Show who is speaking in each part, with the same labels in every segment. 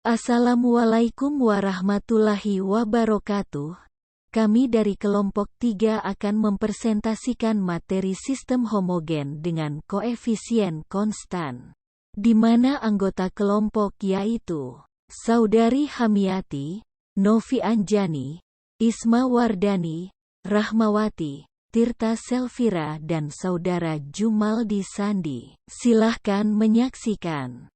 Speaker 1: Assalamualaikum warahmatullahi wabarakatuh. Kami dari kelompok 3 akan mempresentasikan materi sistem homogen dengan koefisien konstan, di mana anggota kelompok yaitu Saudari Hamiati, Novi Anjani, Isma Wardani, Rahmawati, Tirta Selvira dan Saudara Jumaldi Sandi. Silahkan menyaksikan.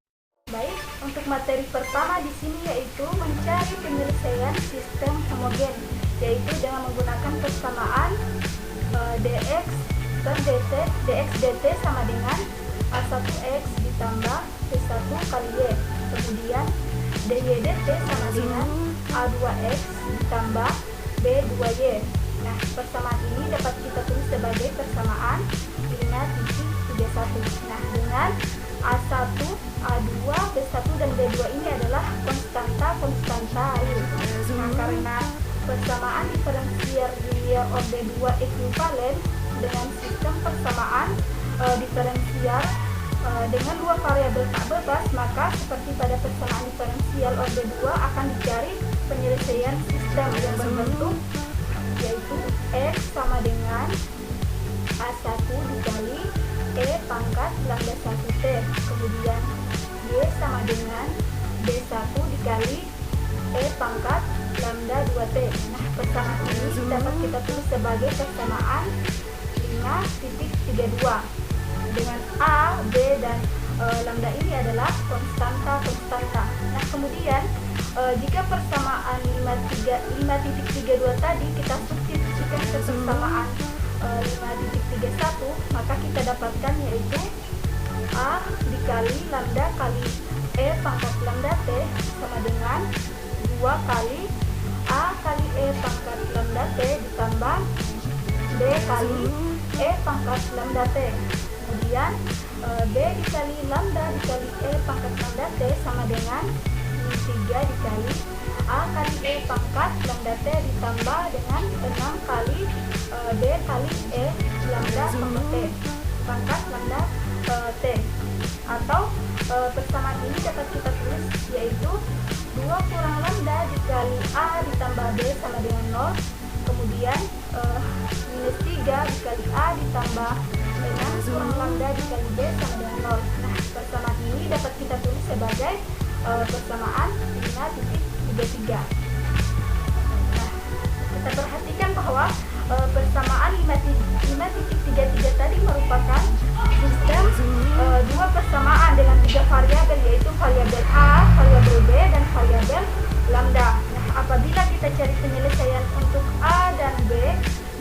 Speaker 2: Baik, untuk materi pertama di sini yaitu mencari penyelesaian sistem homogen, yaitu dengan menggunakan persamaan dx per dt, dx dt sama dengan a1x ditambah c1 kali y, kemudian dy dt sama dengan a2x ditambah b2y. Nah, persamaan ini dapat kita tulis sebagai persamaan 5.31. Nah, dengan A1, A2, B1 dan B2 ini adalah konstanta air. Nah, karena persamaan diferensial linear orde 2 ekuivalen dengan sistem persamaan diferensial dengan dua variabel tak bebas, maka seperti pada persamaan diferensial orde 2 akan dicari penyelesaian sistem yang berbentuk yaitu X sama dengan A1 dikali E pangkat lambda 1T, kemudian Y sama dengan B1 dikali E pangkat lambda 2T. Nah, persamaan ini dapat kita tulis sebagai persamaan 5.32 dengan A, B, dan lambda ini adalah konstanta. Nah, kemudian jika persamaan 5.32 tadi kita substitusikan ke persamaan 5.31, maka kita dapatkan yaitu A dikali lambda kali E pangkat lambda T sama dengan 2 kali A kali E pangkat lambda T ditambah B kali E pangkat lambda T. Kemudian B dikali lambda dikali E pangkat lambda T sama dengan 3 dikali A kali E pangkat lambda T ditambah dengan 6 kali D kali E lambda pangkat T pangkat lambda T. Atau persamaan ini dapat kita tulis yaitu 2 kurang lambda dikali A ditambah B sama dengan 0, kemudian minus 3 dikali A ditambah 6 kurang lambda dikali B sama dengan 0. Nah, persamaan ini dapat kita tulis sebagai persamaan 5.33. Nah, kita perhatikan bahwa persamaan 5.33 tadi merupakan sistem dua persamaan dengan 3 variabel, yaitu variabel A, variabel B, dan variabel lambda. Nah, apabila kita cari penyelesaian untuk A dan B,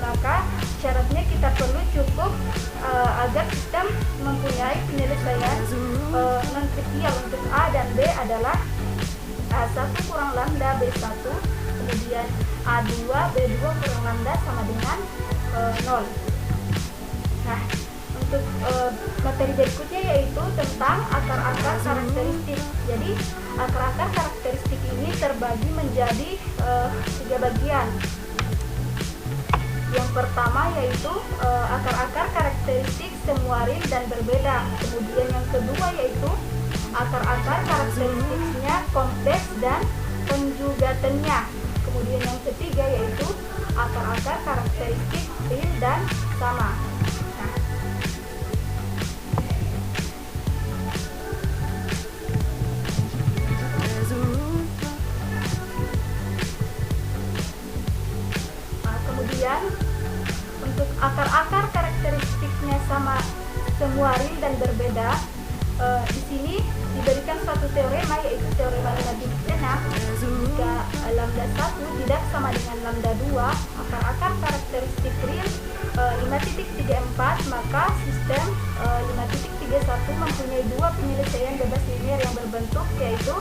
Speaker 2: maka syaratnya kita perlu cukup agar sistem mempunyai penyelesaian non-trivial. Untuk A dan B adalah A1 kurang lambda B1, kemudian A2 B2 kurang lambda sama dengan 0. Nah, untuk materi berikutnya yaitu tentang akar-akar karakteristik. Jadi akar-akar karakteristik ini terbagi menjadi 3 bagian. Yang pertama yaitu akar-akar karakteristik semua real dan berbeda. Kemudian yang kedua yaitu akar-akar karakteristiknya kompleks dan konjugatennya. Kemudian yang ketiga yaitu akar-akar karakteristik real dan sama. Kemudian untuk akar-akar karakteristiknya sama semua real dan berbeda, di sini diberikan suatu teorema yaitu teorema 5.6. Jika lambda 1 tidak sama dengan lambda 2, akar-akar karakteristik real 5.34, maka sistem 5.31 mempunyai dua penyelesaian bebas linear yang berbentuk yaitu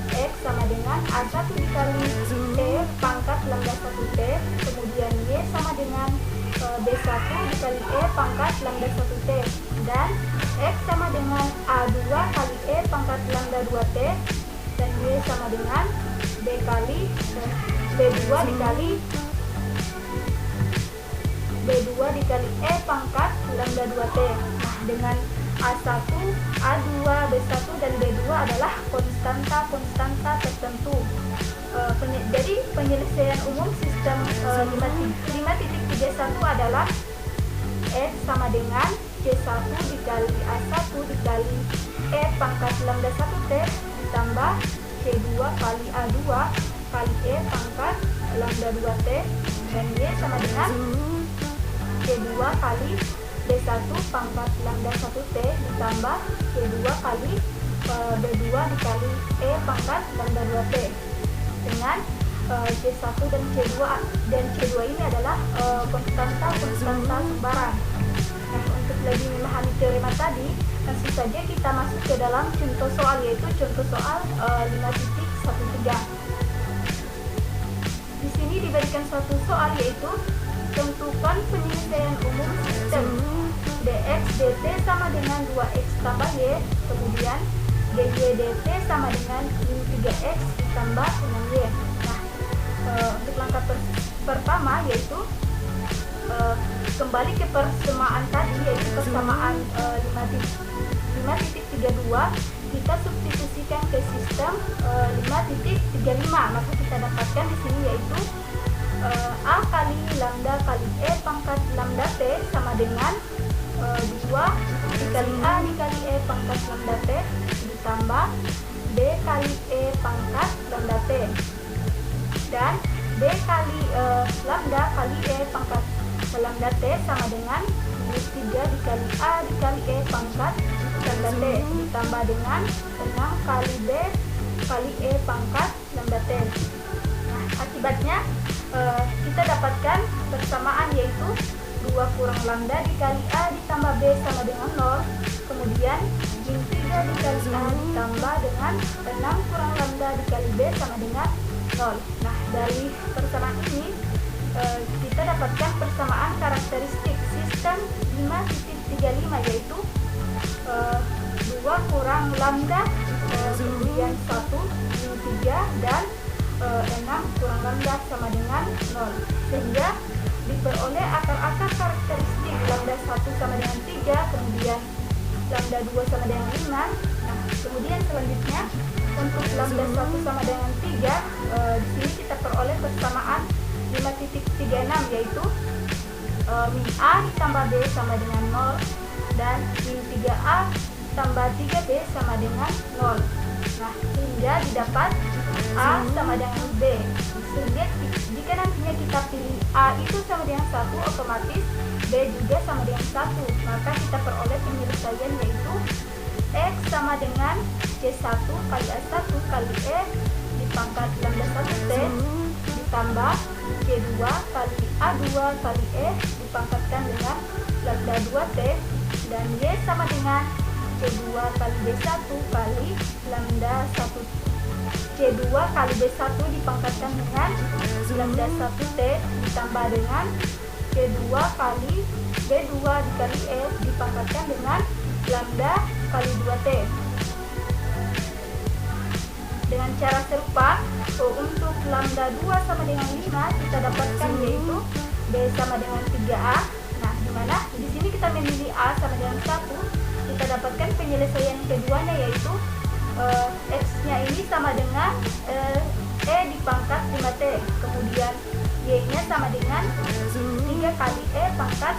Speaker 2: X sama dengan A1 dikali E pangkat lambda 1T, kemudian Y sama dengan B1 dikali E pangkat lambda 1T, dan X sama dengan A2 kali E pangkat lambda 2T, dan Y sama dengan B2 dikali E pangkat lambda 2T. Nah, dengan A1, A2, B1, dan B2 adalah konstanta tertentu. Jadi penyelesaian umum sistem 5.31 adalah F sama dengan C1 dikali A1 dikali E pangkat lambda 1T ditambah C2 kali A2 kali E pangkat lambda 2T, dan Y sama dengan C2 kali B1 pangkat lambda 1T ditambah C2 kali B2 dikali E pangkat lambda 2T, dengan C1 dan C2 ini adalah konstanta sembarang. Nah, untuk lebih memahami teorema tadi, langsung saja kita masuk ke dalam contoh soal, yaitu contoh soal 5.13. Di sini diberikan suatu soal, yaitu tentukan penyelesaian umum sistem dx dt sama dengan 2x tambah y, kemudian dy dt sama dengan min 3x ditambah 6y. Nah, untuk langkah pertama yaitu kembali ke persamaan tadi, yaitu persamaan 5.32, kita substitusikan ke sistem 5.35, maka kita dapatkan di sini yaitu A kali lambda kali E pangkat lambda T sama dengan 2 dikali A dikali E pangkat lambda T ditambah B kali E pangkat lambda T, dan B kali lambda kali E pangkat lambda T sama dengan 3 dikali A dikali E pangkat lambda T ditambah dengan 6 kali B kali E pangkat lambda T. Nah, akibatnya kita dapatkan persamaan, yaitu 2 kurang lambda dikali A ditambah B sama dengan 0, kemudian min 3 dikali A ditambah dengan 6 kurang lambda dikali B sama dengan 0. Nah, dari persamaan ini kita dapatkan persamaan karakteristik sistem 5.35, yaitu 2 kurang lambda kemudian 1 min 3 dan 6 kurang lambda sama dengan 0, sehingga diperoleh akar-akar karakteristik lambda 1 sama dengan 3, kemudian lambda 2 sama dengan 5. Nah, kemudian selanjutnya untuk lambda 1 sama dengan 3, di sini kita peroleh persamaan 5.36, yaitu min A ditambah B sama dengan 0 dan min 3A tambah 3B sama dengan 0. Nah, sehingga didapat A sama dengan B. Sehingga jika nantinya kita pilih A itu sama dengan 1, otomatis B juga sama dengan 1. Maka kita peroleh penyelesaian, yaitu X sama dengan C1 kali A1 kali E dipangkat lambda 1T ditambah C2 kali A2 kali E dipangkatkan dengan lambda 2T, dan Y sama dengan C2 kali B1 kali lambda 1 C2 kali B1 dipangkatkan dengan lambda 1T ditambah dengan C2 kali B2 dikali E dipangkatkan dengan lambda kali 2T. Dengan cara serupa, untuk lambda 2 sama dengan 5 kita dapatkan yaitu B sama dengan 3A. Nah, dimana di sini kita memilih A sama dengan 1, kita dapatkan penyelesaian keduanya, yaitu X-nya ini sama dengan E dipangkat 5T, kemudian Y-nya sama dengan 3 kali E pangkat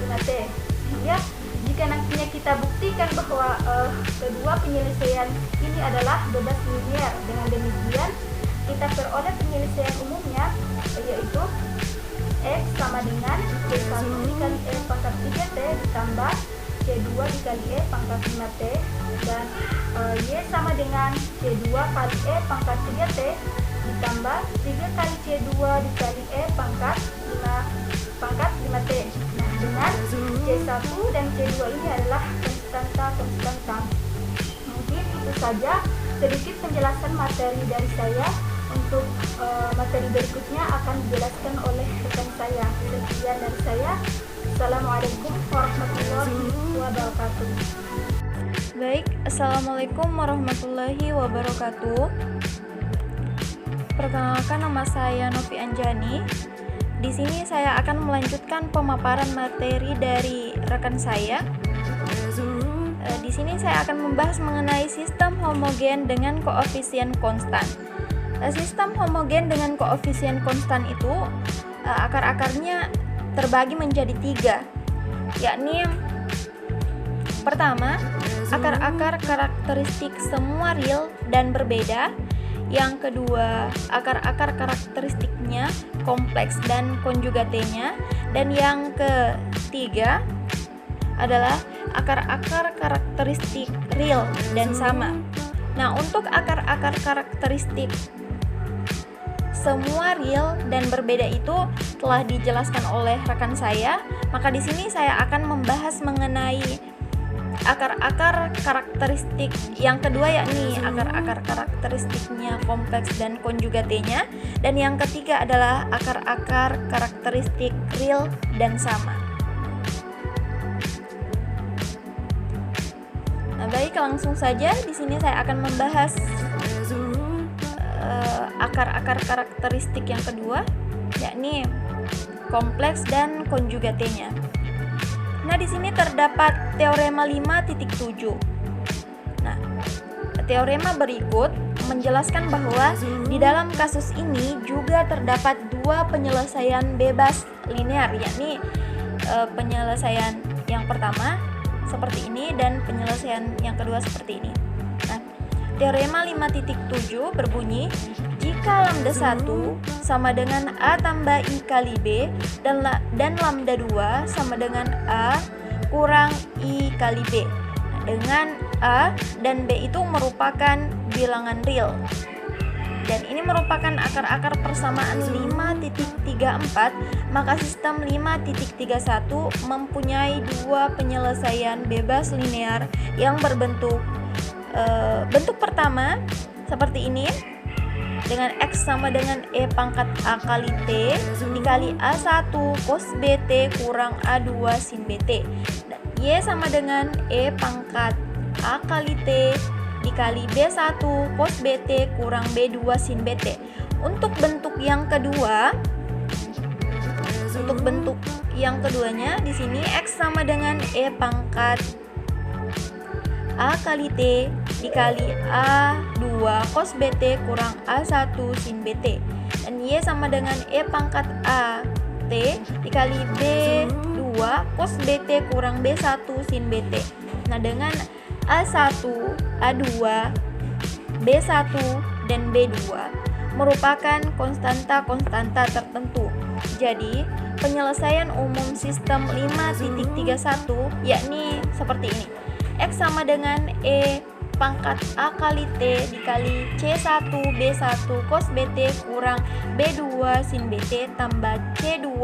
Speaker 2: 5T. Sehingga jika nantinya kita buktikan bahwa kedua penyelesaian ini adalah bebas linier, dengan demikian kita peroleh penyelesaian umumnya, yaitu X sama dengan C1 dikali E pangkat 3T ditambah C2 dikali E pangkat 5T, dan Y sama dengan C2 kali E pangkat 3T ditambah 3 kali C2 dikali E pangkat 5T. Nah, dengan C1 dan C2 ini adalah konstanta. Mungkin itu saja sedikit penjelasan materi dari saya. Untuk materi berikutnya akan dijelaskan oleh rekan saya. Sekian dari saya. Assalamualaikum warahmatullahi wabarakatuh.
Speaker 3: Baik, Assalamualaikum warahmatullahi wabarakatuh. Perkenalkan, nama saya Novi Anjani. Di sini saya akan melanjutkan pemaparan materi dari rekan saya. di sini saya akan membahas mengenai sistem homogen dengan koefisien konstan. Sistem homogen dengan koefisien konstan itu akar-akarnya terbagi menjadi 3, yakni pertama, akar-akar karakteristik semua real dan berbeda. Yang kedua, akar-akar karakteristiknya kompleks dan konjugatenya. Dan yang ketiga adalah akar-akar karakteristik real dan sama. Nah, untuk akar-akar karakteristik semua real dan berbeda itu telah dijelaskan oleh rekan saya. Maka di sini saya akan membahas mengenai akar-akar karakteristik yang kedua, yakni akar-akar karakteristiknya kompleks dan konjugatenya. Dan yang ketiga adalah akar-akar karakteristik real dan sama. Nah, baik, langsung saja di sini saya akan membahas akar-akar karakteristik yang kedua, yakni kompleks dan konjugatenya. Nah, di sini terdapat teorema 5.7. Nah, teorema berikut menjelaskan bahwa di dalam kasus ini juga terdapat 2 penyelesaian bebas linear, yakni penyelesaian yang pertama seperti ini dan penyelesaian yang kedua seperti ini. Nah, teorema 5.7 berbunyi, jika lambda 1 sama dengan A tambah I kali B dan lambda 2 sama dengan A kurang I kali B. Nah, dengan A dan B itu merupakan bilangan real. Dan ini merupakan akar-akar persamaan 5.34, maka sistem 5.31 mempunyai 2 penyelesaian bebas linear yang berbentuk bentuk pertama seperti ini, dengan X sama dengan E pangkat A kali T dikali A1 cos BT kurang A2 sin BT. Dan Y sama dengan E pangkat A kali T dikali B1 cos BT kurang B2 sin BT. Untuk bentuk yang kedua, untuk bentuk yang keduanya di sini X sama dengan E pangkat A kali T dikali A2 cos BT kurang A1 sin BT. Dan Y sama dengan E pangkat A T dikali B2 cos BT kurang B1 sin BT. Nah, dengan A1, A2, B1, dan B2 merupakan konstanta-konstanta tertentu. Jadi, penyelesaian umum sistem 5.31 yakni seperti ini. X sama dengan E pangkat A kali T dikali C1 B1 cos BT kurang B2 sin BT tambah C2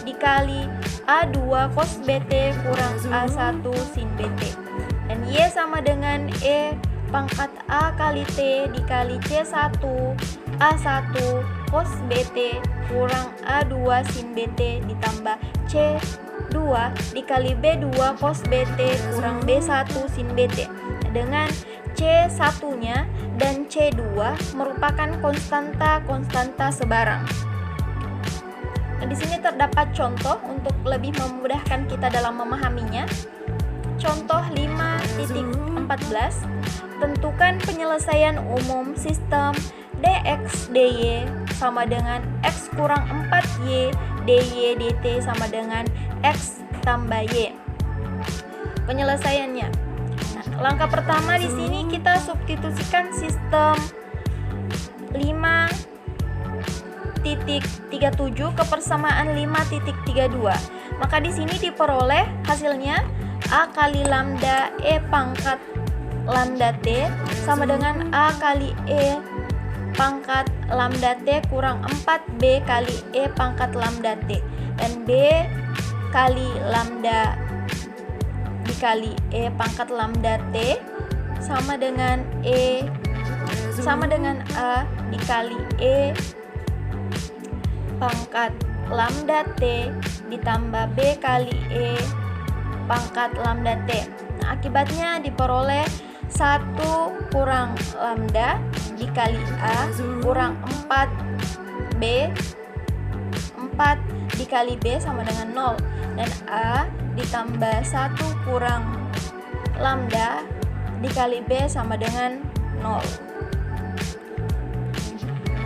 Speaker 3: dikali A2 cos BT kurang A1 sin BT. Dan Y sama dengan E pangkat A kali T dikali C1 A1 cos BT kurang A2 sin BT ditambah C2 dikali B2 cos BT kurang B1 sin BT. Dengan C1-nya dan C2 merupakan konstanta-konstanta sebarang. Nah, di sini terdapat contoh untuk lebih memudahkan kita dalam memahaminya. Contoh 5.14, tentukan penyelesaian umum sistem dx dy sama dengan x kurang 4y dy dt sama dengan x tambah y. Penyelesaiannya. Nah, langkah pertama di sini kita substitusikan sistem 5.37 ke persamaan 5.32. Maka di sini diperoleh hasilnya A kali lambda E pangkat lambda T sama dengan A kali E pangkat lambda T kurang 4B kali E pangkat lambda T. Dan B kali lambda dikali E pangkat lambda T sama dengan A dikali E pangkat lambda T ditambah B kali E pangkat lambda T. Nah, akibatnya diperoleh 1 kurang lambda dikali A kurang 4B 4 dikali B sama dengan 0. Dan A ditambah 1 kurang lambda dikali B sama dengan 0.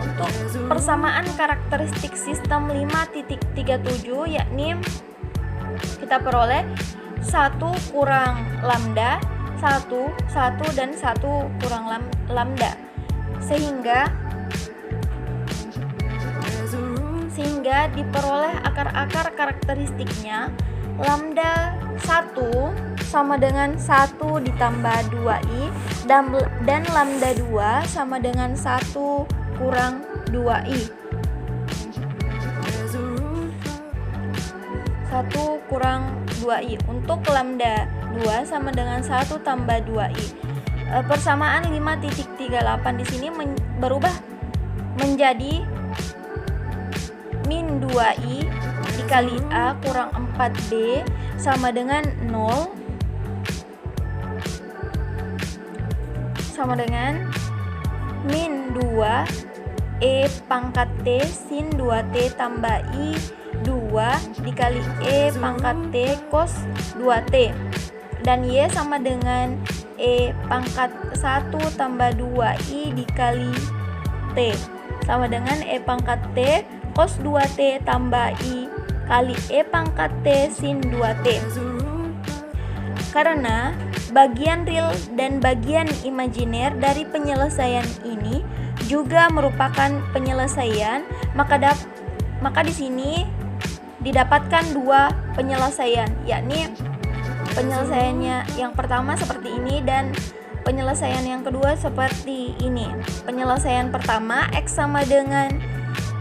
Speaker 3: Untuk persamaan karakteristik sistem 5.37 yakni kita peroleh 1 kurang lambda, 1, 1 dan 1 kurang lambda. Sehingga diperoleh akar-akar karakteristiknya lambda 1 sama dengan 1 ditambah 2i dan lambda 2 sama dengan 1 kurang 2i. 1 kurang 2i. Untuk lambda 2 sama dengan 1 tambah 2i. Persamaan 5.38 di sini berubah menjadi min 2i dikali A kurang 4B sama dengan 0 sama dengan min 2 E pangkat T sin 2T tambah I 2 dikali E pangkat T cos 2T, dan Y sama dengan E pangkat 1 tambah 2I dikali T sama dengan E pangkat T cos 2T tambah I kali E pangkat T sin 2T. Karena bagian real dan bagian imajiner dari penyelesaian ini juga merupakan penyelesaian, maka di sini didapatkan dua penyelesaian, yakni penyelesaiannya yang pertama seperti ini dan penyelesaian yang kedua seperti ini. Penyelesaian pertama X sama dengan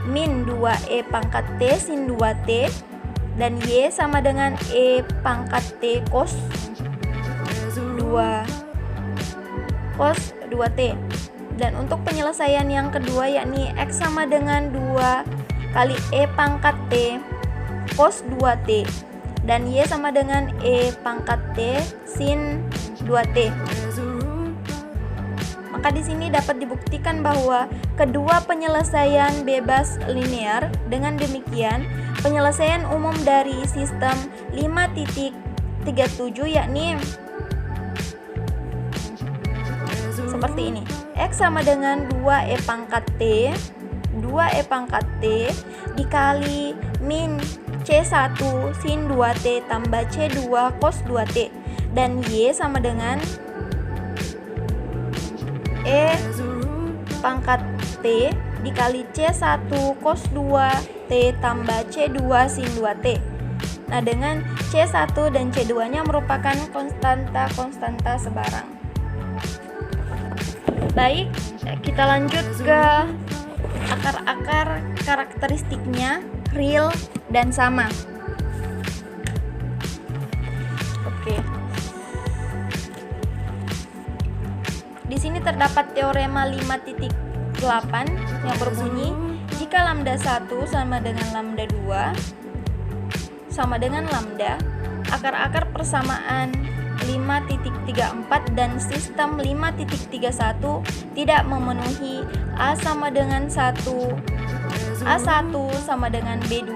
Speaker 3: min 2E pangkat T sin 2T dan Y sama dengan E pangkat T cos 2T. Dan untuk penyelesaian yang kedua yakni X sama dengan 2 kali E pangkat T cos 2T dan Y sama dengan E pangkat T sin 2T. Maka di sini dapat dibuktikan bahwa kedua penyelesaian bebas linear. Dengan demikian, penyelesaian umum dari sistem 5.37 yakni seperti ini. X sama dengan 2E pangkat T dikali min C1 sin 2T tambah C2 cos 2T dan Y sama dengan E pangkat T dikali C1 cos 2T tambah C2 sin 2T. Nah, dengan C1 dan C2 nya merupakan konstanta sebarang. Baik, kita lanjut ke akar-akar karakteristiknya real dan sama. Oke. Di sini terdapat teorema 5.8 yang berbunyi jika lambda 1 sama dengan lambda 2 sama dengan lambda, akar-akar persamaan 5.34 dan sistem 5.31 tidak memenuhi A sama dengan 1, A1 sama dengan B2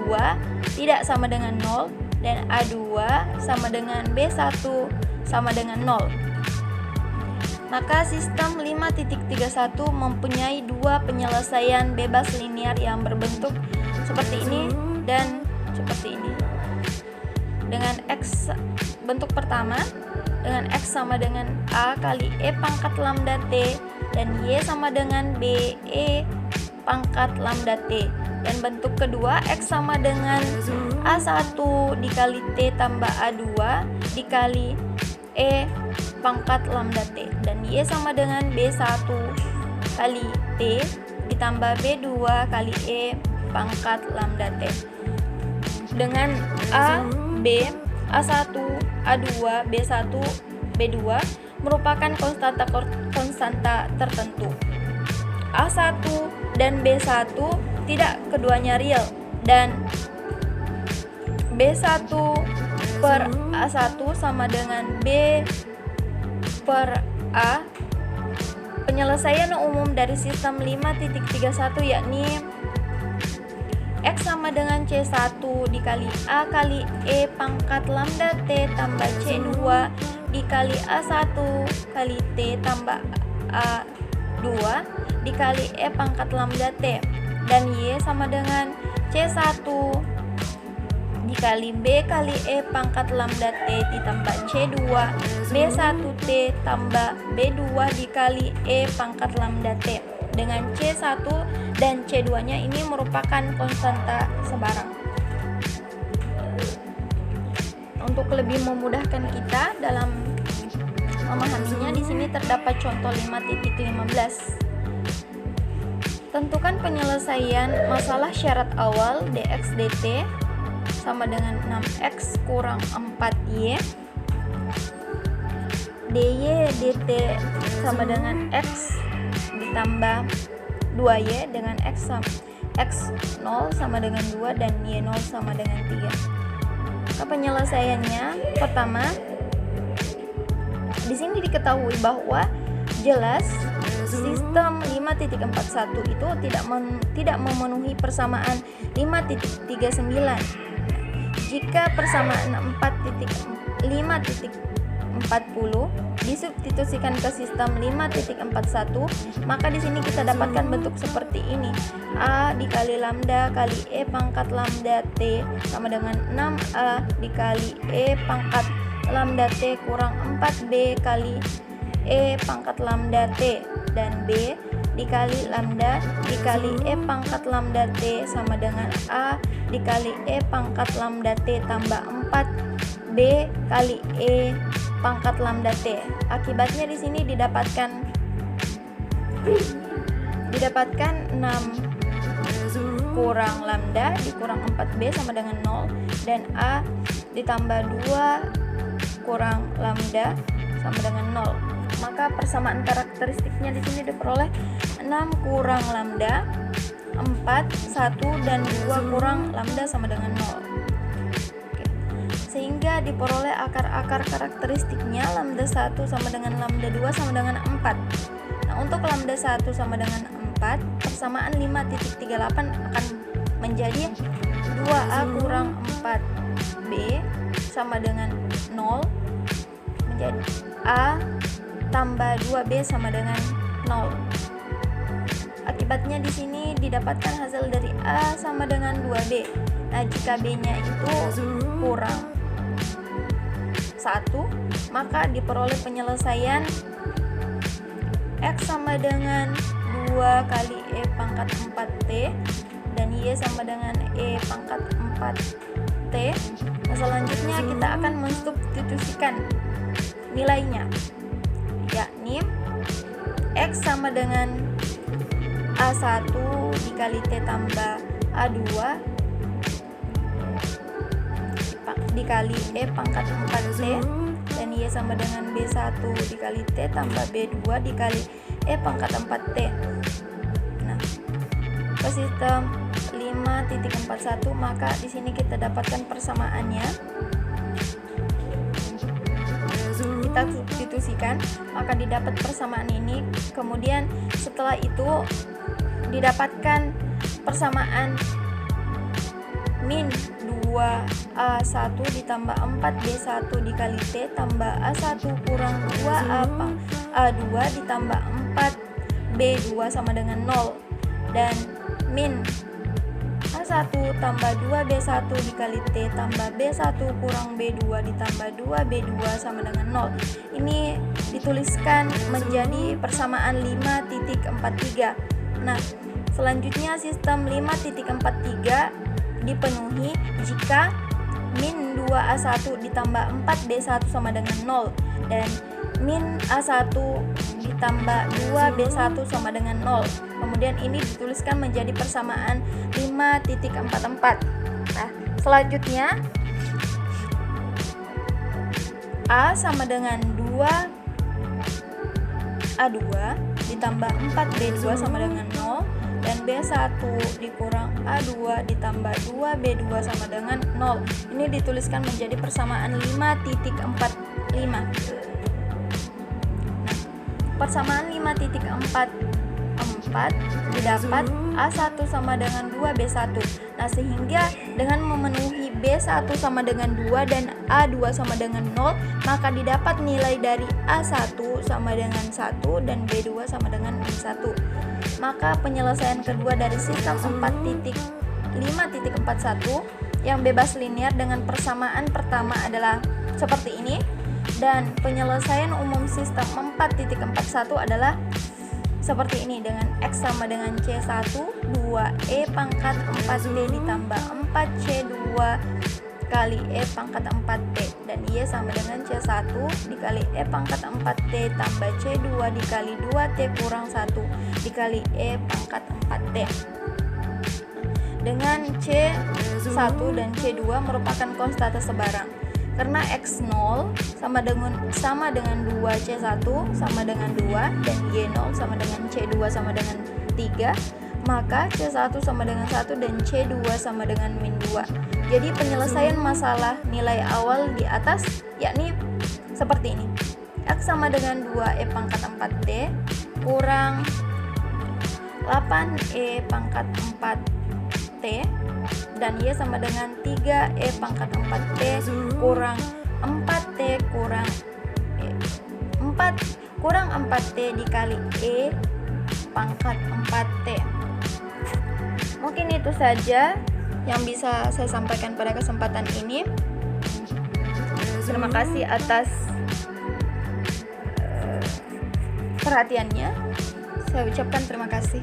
Speaker 3: tidak sama dengan 0 dan A2 sama dengan B1 sama dengan 0. Maka sistem 5.31 mempunyai dua penyelesaian bebas linear yang berbentuk seperti ini dan seperti ini. Dengan X bentuk pertama dengan X sama dengan A kali E pangkat lambda T dan Y sama dengan B E pangkat lambda T, dan bentuk kedua X sama dengan A1 dikali T tambah A2 dikali E pangkat lambda T dan Y sama dengan B1 kali T ditambah B2 kali E pangkat lambda T. Dengan A, B, A1, A2, B1, B2 merupakan konstanta tertentu. A1 dan B1 tidak keduanya real dan B1 per A1 sama dengan B per A. Penyelesaian umum dari sistem 5.31 yakni X sama dengan C1 dikali A kali E pangkat lambda T tambah C2 dikali A1 kali T tambah A2 dikali E pangkat lambda T, dan Y sama dengan C1 dikali B kali E pangkat lambda T ditambah C2 B1T tambah B2 dikali E pangkat lambda T, dengan C1 dan C2 nya ini merupakan konstanta sebarang. Untuk lebih memudahkan kita dalam memahaminya, di sini terdapat contoh 5.15. Tentukan penyelesaian masalah syarat awal dx dt sama dengan 6x kurang 4y, dy dt sama dengan x ditambah 2y dengan x 0 sama dengan 2 dan y 0 sama dengan 3. Maka penyelesaiannya, pertama, di sini diketahui bahwa jelas sistem 5.41 itu tidak memenuhi persamaan 5.39. Jika persamaan 4.5.40 disubstitusikan ke sistem 5.41, maka di sini kita dapatkan bentuk seperti ini. A dikali lambda kali E pangkat lambda T sama dengan 6A dikali E pangkat lambda T kurang 4B kali E pangkat lambda T, dan B dikali lambda dikali E pangkat lambda T sama dengan A dikali E pangkat lambda T tambah 4B kali E pangkat lambda T. Akibatnya di sini didapatkan 6 kurang lambda dikurang 4B sama dengan 0, dan A ditambah 2 kurang lambda sama dengan 0. Maka persamaan karakteristiknya di sini diperoleh 6 kurang lambda, 4, 1 dan 2 kurang lambda sama dengan 0. Oke. Sehingga diperoleh akar-akar karakteristiknya lambda 1 sama dengan lambda 2 sama dengan 4. Nah, untuk lambda 1 sama dengan 4, persamaan 5.38 akan menjadi 2A kurang 4B sama dengan 0, menjadi A tambah 2B sama dengan 0. Akibatnya di sini didapatkan hasil dari A sama dengan 2B. Nah, jika B-nya itu kurang 1, maka diperoleh penyelesaian X sama dengan 2 kali E pangkat 4T dan Y sama dengan E pangkat 4T. Nah, selanjutnya kita akan mensubstitusikan nilainya, yakni X sama dengan A1 dikali T tambah A2 dikali E pangkat 4T, dan Y sama dengan B1 dikali T tambah B2 dikali E pangkat 4T. Nah, ke sistem 5.41, maka di sini kita dapatkan persamaannya. Kita substitusikan, maka didapat persamaan ini. Kemudian setelah itu didapatkan persamaan min 2A1 ditambah 4B1 dikali T tambah A1 kurang 2A2 ditambah 4B2 sama dengan 0, dan min A1 tambah 2B1 dikali T tambah B1 kurang B2 ditambah 2B2 sama dengan 0. Ini dituliskan menjadi persamaan 5.43. Nah, selanjutnya sistem 5.43 dipenuhi jika min 2A1 ditambah 4B1 sama dengan 0 dan min A1 ditambah 2B1 sama dengan 0. Kemudian ini dituliskan menjadi persamaan 5.44. Nah, selanjutnya A sama dengan 2A2 ditambah 4B2 sama dengan 0 dan B1 dikurang A2 ditambah 2B2 sama dengan 0. Ini dituliskan menjadi persamaan 5.45. Persamaan 5.44 4 didapat A1 sama dengan 2B1. Nah, sehingga dengan memenuhi B1 sama dengan 2 dan A2 sama dengan 0, maka didapat nilai dari A1 sama dengan 1 dan B2 sama dengan 1. Maka penyelesaian kedua dari sistem 5.41 yang bebas linear dengan persamaan pertama adalah seperti ini, dan penyelesaian umum sistem 4.41 adalah seperti ini dengan X sama dengan C1 2E pangkat 4T ditambah 4C2 kali E pangkat 4T, dan Y sama dengan C1 dikali E pangkat 4T tambah C2 dikali 2T kurang 1 dikali E pangkat 4T. Dengan C1 dan C2 merupakan konstanta sebarang. Karena X0 sama dengan 2C1 sama dengan 2 dan Y0 sama dengan C2 sama dengan 3, maka C1 sama dengan 1 dan C2 sama dengan min 2. Jadi penyelesaian masalah nilai awal di atas yakni seperti ini. X sama dengan 2E pangkat 4T kurang 8E pangkat 4T dan Y sama dengan 3E pangkat 4T kurang 4T kurang 4T dikali E pangkat 4T. Mungkin itu saja yang bisa saya sampaikan pada kesempatan ini. Terima kasih atas perhatiannya. Saya ucapkan terima kasih.